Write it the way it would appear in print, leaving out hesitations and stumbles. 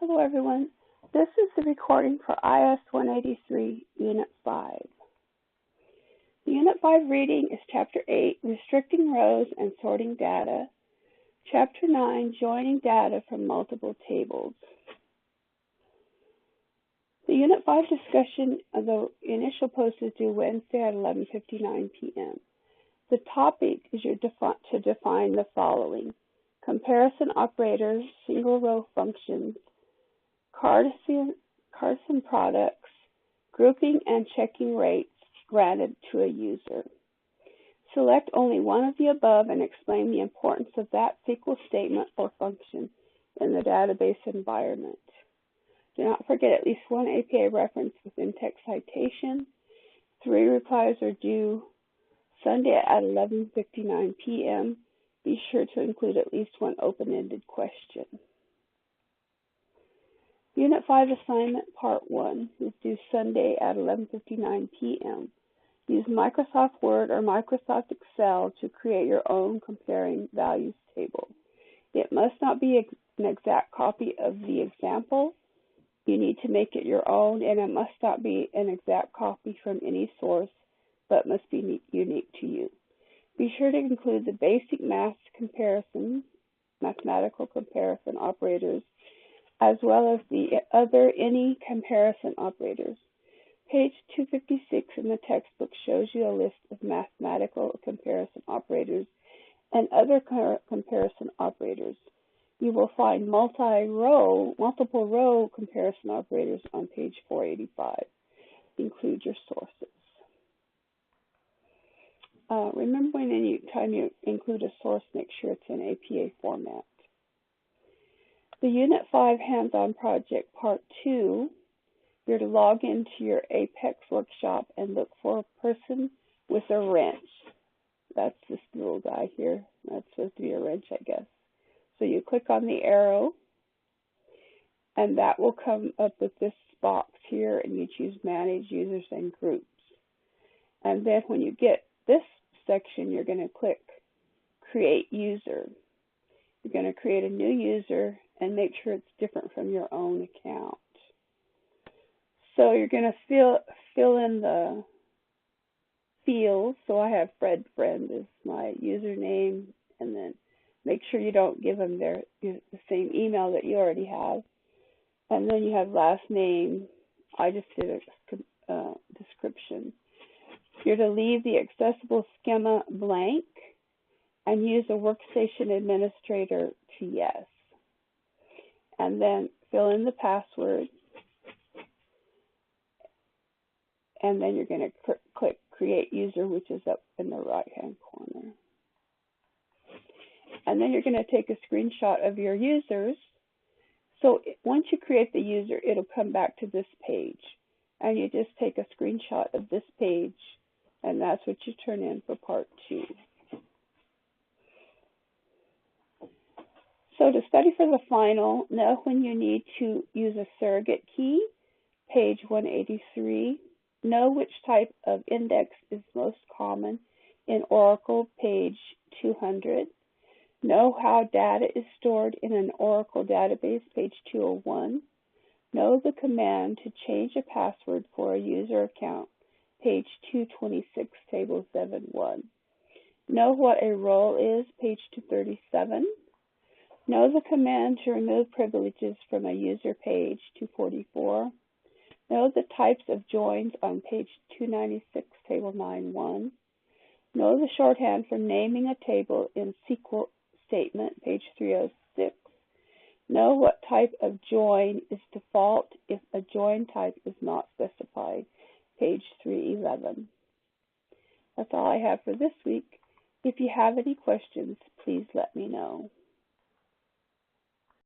Hello everyone, this is the recording for IS183 Unit 5. The Unit 5 reading is Chapter 8, Restricting Rows and Sorting Data, Chapter 9, Joining Data from Multiple Tables. The Unit 5 discussion of the initial post is due Wednesday at 11:59 p.m. The topic is to define the following: comparison operators, single row functions, Cartesian products, grouping and checking rates granted to a user. Select only one of the above and explain the importance of that SQL statement or function in the database environment. Do not forget at least one API reference with in-text citation. 3 replies are due Sunday at 11:59 p.m. Be sure to include at least one open-ended question. Unit 5 Assignment Part 1 is due Sunday at 11:59 p.m. Use Microsoft Word or Microsoft Excel to create your own comparing values table. It must not be an exact copy of the example. You need to make it your own, and it must not be an exact copy from any source, but must be unique to you. Be sure to include the basic mathematical comparison operators, as well as the any comparison operators. Page 256 in the textbook shows you a list of mathematical comparison operators and other comparison operators. You will find multiple row comparison operators on page 485. Include your sources. Remember, any time you include a source, make sure it's in APA format. The Unit 5 Hands-On Project Part 2, you're to log into your Apex workshop and look for a person with a wrench. That's this little guy here. That's supposed to be a wrench, I guess. So you click on the arrow, and that will come up with this box here, and you choose Manage Users and Groups. And then when you get this section, you're going to click Create User. You're going to create a new user and make sure it's different from your own account. So you're going to fill in the fields. So I have Fred Friend as my username, and then make sure you don't give them the same email that you already have. And then you have last name. I just did a description. You're to leave the accessible schema blank and use a workstation administrator to yes. And then fill in the password. And then you're going to click Create User, which is up in the right-hand corner. And then you're going to take a screenshot of your users. So once you create the user, it'll come back to this page. And you just take a screenshot of this page, and that's what you turn in for Part 2. So to study for the final, know when you need to use a surrogate key, page 183. Know which type of index is most common in Oracle, page 200. Know how data is stored in an Oracle database, page 201. Know the command to change a password for a user account, page 226, table 7.1. Know what a role is, page 237. Know the command to remove privileges from a user, page 244. Know the types of joins on page 296, table 9.1. Know the shorthand for naming a table in SQL statement, page 306. Know what type of join is default if a join type is not specified, page 311. That's all I have for this week. If you have any questions, please let me know.